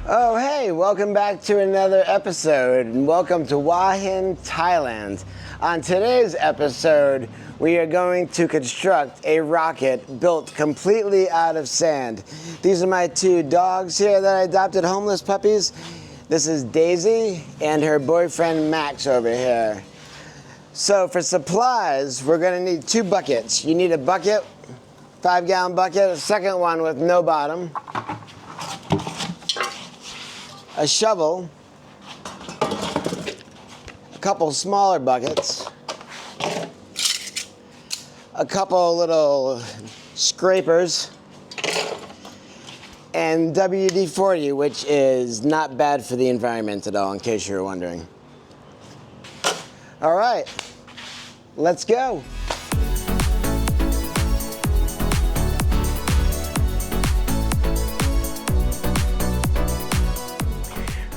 Oh hey, welcome back to another episode and welcome to Hua Hin, Thailand. On today's episode, we are going to construct a rocket built completely out of sand. These are my two dogs here that I adopted, homeless puppies. This is Daisy and her boyfriend Max over here. So for supplies, we're gonna need two buckets. You need a bucket, 5-gallon bucket, a second one with no bottom, a shovel, a couple smaller buckets, a couple little scrapers, and WD-40, which is not bad for the environment at all, in case you were wondering. All right, let's go.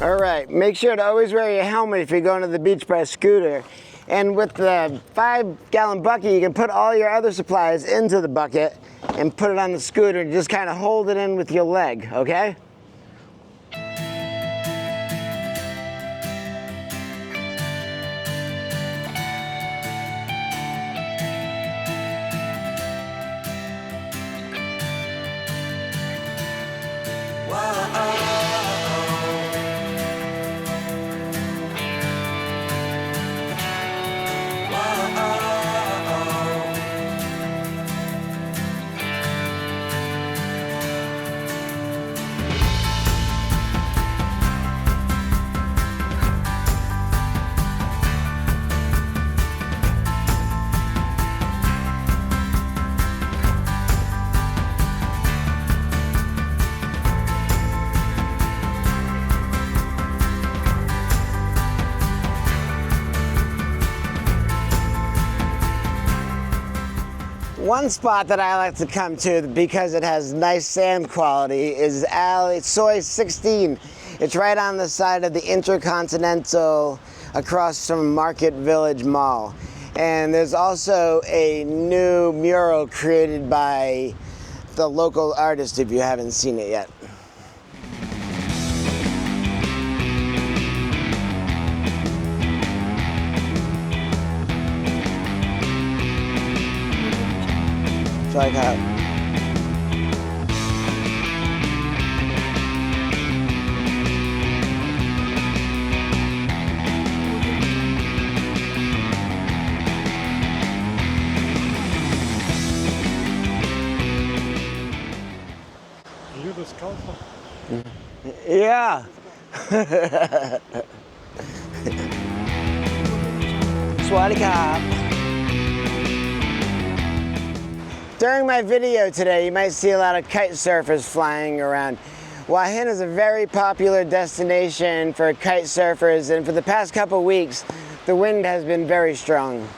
All right, make sure to always wear your helmet if you're going to the beach by scooter. And with the 5-gallon bucket, you can put all your other supplies into the bucket and put it on the scooter and just kind of hold it in with your leg, okay? One spot that I like to come to because it has nice sand quality is Alley Soy 16. It's right on the side of the Intercontinental across from Market Village Mall. And there's also a new mural created by the local artist if you haven't seen it yet. Like how You the sculptor? yeah. Swadikap. During my video today, you might see a lot of kite surfers flying around. Hua Hin is a very popular destination for kite surfers, and for the past couple weeks, the wind has been very strong.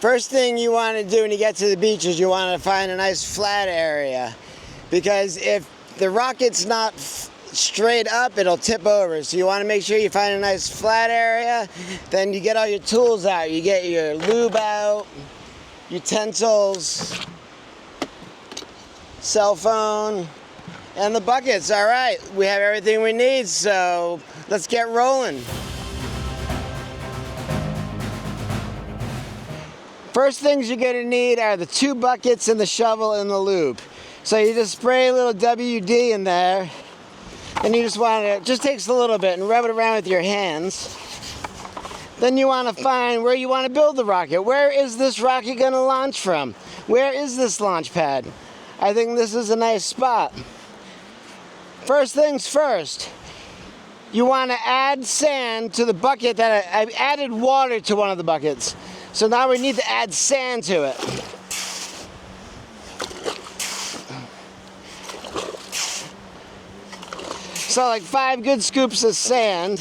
First thing you want to do when you get to the beach is you want to find a nice flat area, because if the rocket's not straight up, it'll tip over. So you want to make sure you find a nice flat area, then you get all your tools out. You get your lube out, utensils, cell phone, and the buckets. All right, we have everything we need, so let's get rolling. First things you're gonna need are the two buckets and the shovel and the lube. So you just spray a little WD in there, and you just want to, it just takes a little bit, and rub it around with your hands. Then you want to find where you want to build the rocket. Where is this rocket going to launch from? Where is this launch pad? I think this is a nice spot. First things first, you want to add sand to the bucket that I've added water to one of the buckets. So now we need to add sand to it. So like 5 good scoops of sand.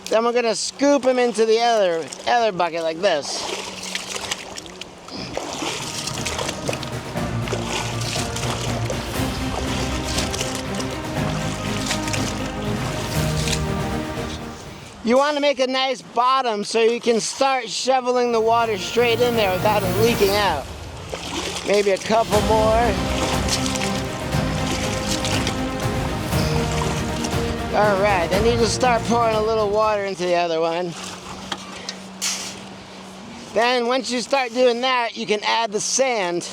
Then we're gonna scoop them into the other bucket like this. You want to make a nice bottom so you can start shoveling the water straight in there without it leaking out. Maybe a couple more. All right, then you just start pouring a little water into the other one. Then once you start doing that, you can add the sand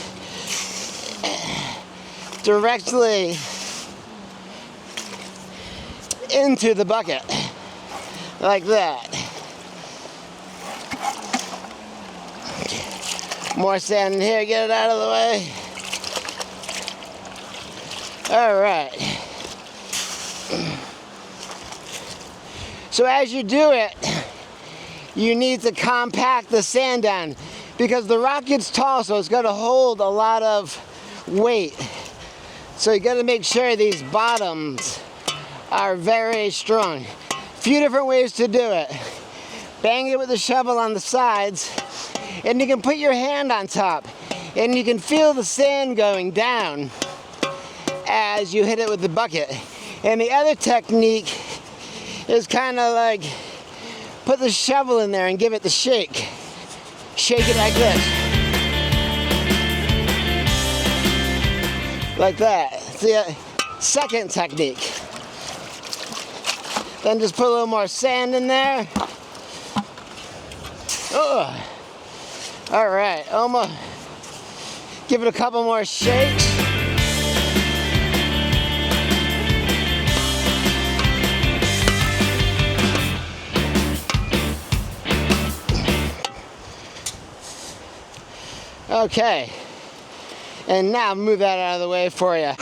directly into the bucket, like that. More sand in here, get it out of the way. All right. So as you do it, you need to compact the sand down because the rocket's tall, so it's going to hold a lot of weight. So you got to make sure these bottoms are very strong. A few different ways to do it. Bang it with the shovel on the sides, and you can put your hand on top, and you can feel the sand going down as you hit it with the bucket. And the other technique is kind of like put the shovel in there and give it the shake. Shake it like this. Like that. It's the second technique. Then just put a little more sand in there. Oh. All right, almost. Give it a couple more shakes. Okay, and now move that out of the way for you.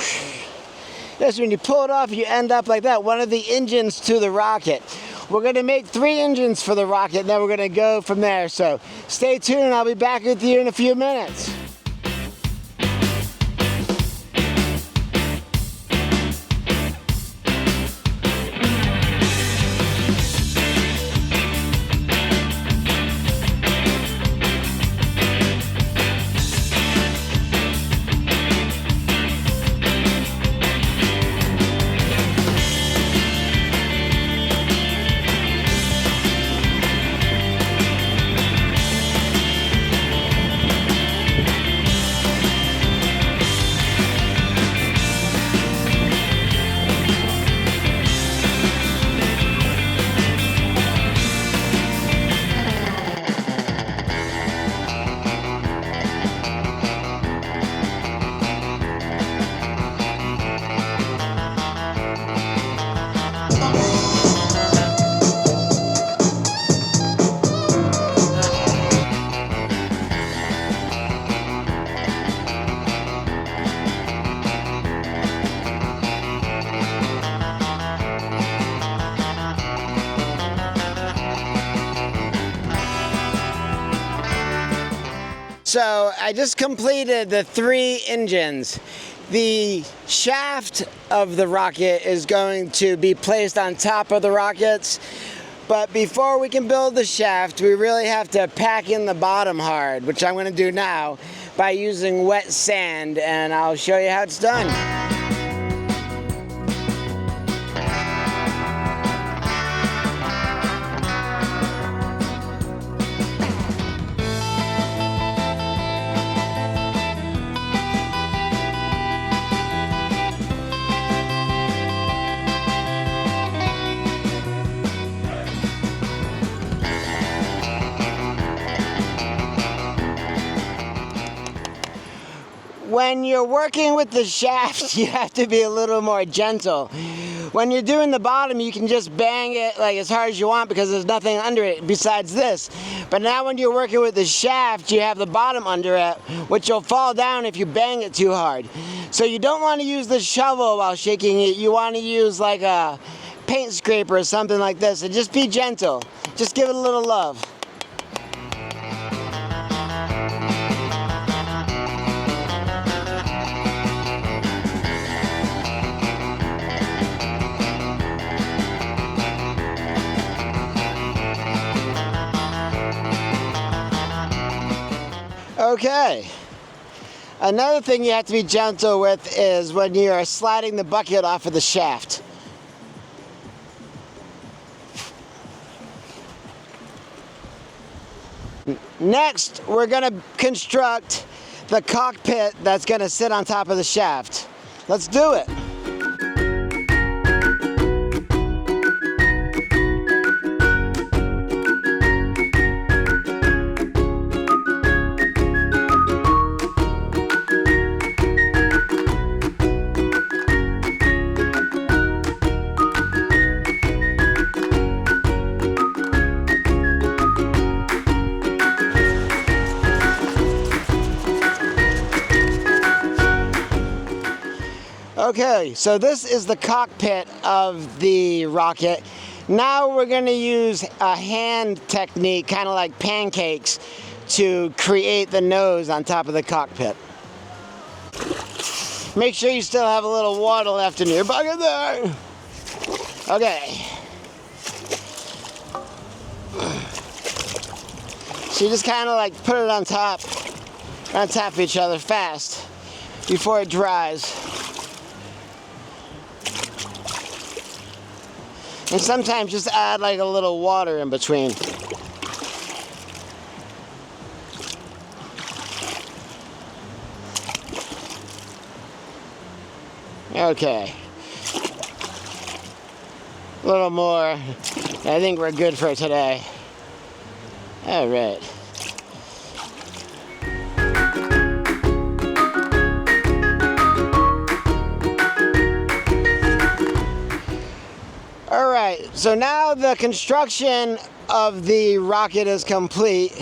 This, when you pull it off, you end up like that, one of the engines to the rocket. We're gonna make 3 engines for the rocket, and then we're gonna go from there. So stay tuned, and I'll be back with you in a few minutes. So I just completed the 3 engines. The shaft of the rocket is going to be placed on top of the rockets, but before we can build the shaft, we really have to pack in the bottom hard, which I'm going to do now by using wet sand, and I'll show you how it's done. When you're working with the shaft, you have to be a little more gentle. When you're doing the bottom, you can just bang it like as hard as you want because there's nothing under it besides this. But now when you're working with the shaft, you have the bottom under it, which will fall down if you bang it too hard. So you don't want to use the shovel while shaking it. You want to use like a paint scraper or something like this, and just be gentle. Just give it a little love. Okay, another thing you have to be gentle with is when you are sliding the bucket off of the shaft. Next, we're going to construct the cockpit that's going to sit on top of the shaft. Let's do it. Okay, so this is the cockpit of the rocket. Now we're going to use a hand technique, kind of like pancakes, to create the nose on top of the cockpit. Make sure you still have a little water left in your bucket there. Okay. So you just kind of like put it on top of each other fast before it dries. And sometimes just add like a little water in between. Okay. A little more. I think we're good for today. All right. All right, so now the construction of the rocket is complete.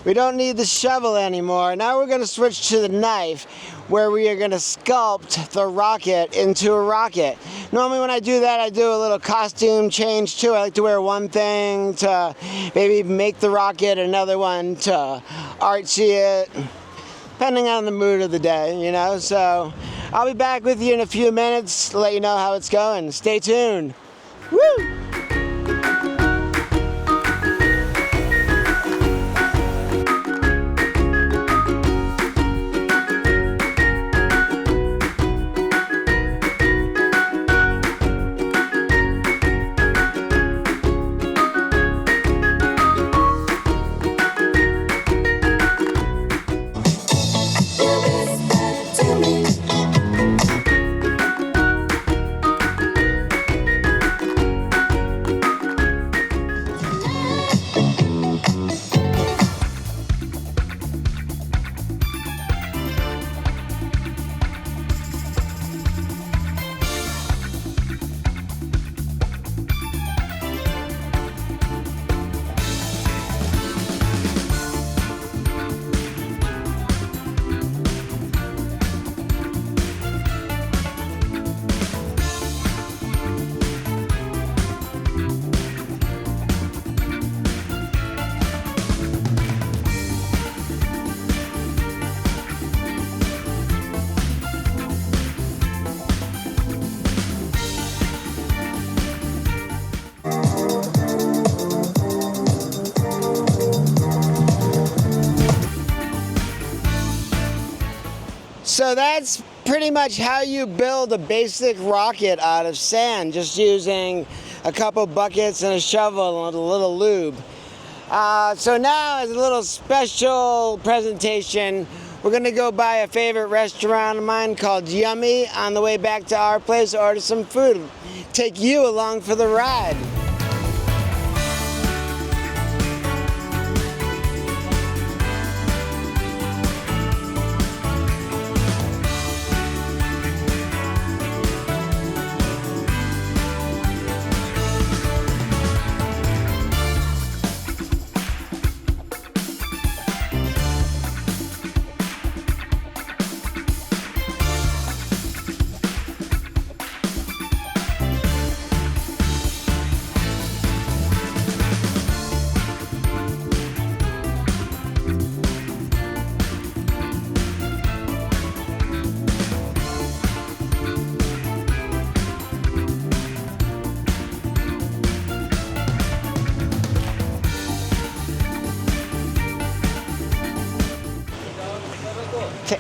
We don't need the shovel anymore. Now we're going to switch to the knife, where we are going to sculpt the rocket into a rocket. Normally when I do that, I do a little costume change too. I like to wear one thing to maybe make the rocket, another one to artsy it, depending on the mood of the day, you know. So I'll be back with you in a few minutes to let you know how it's going. Stay tuned. Woo! So that's pretty much how you build a basic rocket out of sand, just using a couple buckets and a shovel and a little lube. So now, as a little special presentation, we're gonna go by a favorite restaurant of mine called Yummy on the way back to our place to order some food. Take you along for the ride.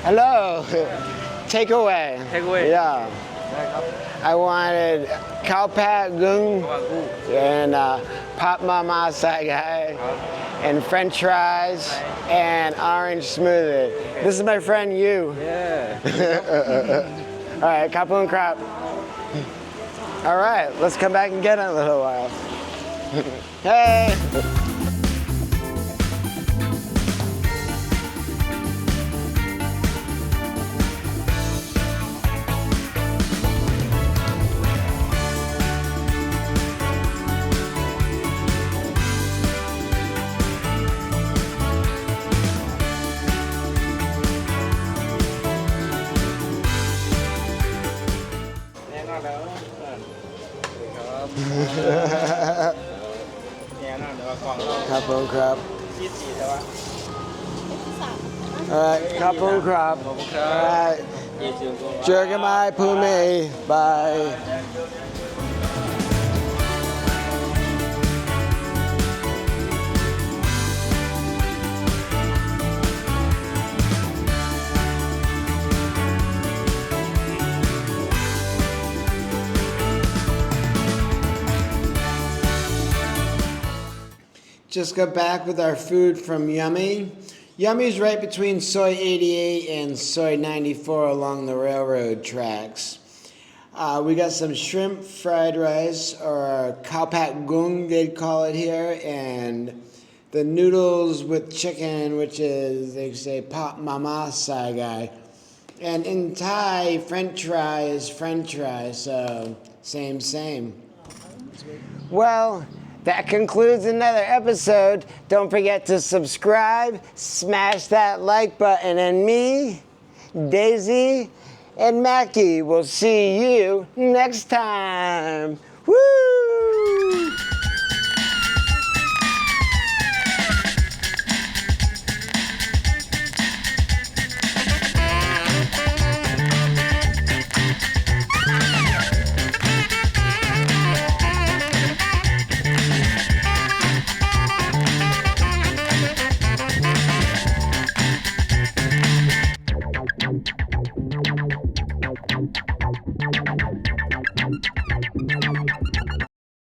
Hello. Take away. Take away. Yeah. I wanted khao pat gung and pop mama sai gai and French fries and orange smoothie. This is my friend Yu. Yeah. All right, kapun crap. All right, let's come back and get it in a little while. Hey. ากแล้วครับเนี่ยน่าเดี๋ยวกล่องเรา ครับผมครับ 24แต่ว่า Alright ครับผมครับ ขอบคุณครับ Alright เจอกันใหม่พรุ่งนี้บาย Just got back with our food from Yummy. Yummy's right between Soy 88 and Soy 94 along the railroad tracks. We got some shrimp fried rice, or kaupat gung they'd call it here, and the noodles with chicken, which is, they say, pop mama sai gai. And in Thai, French fry is French fry, so same. Well, that concludes another episode. Don't forget to subscribe, smash that like button, and me, Daisy, and Mackie will see you next time. Woo!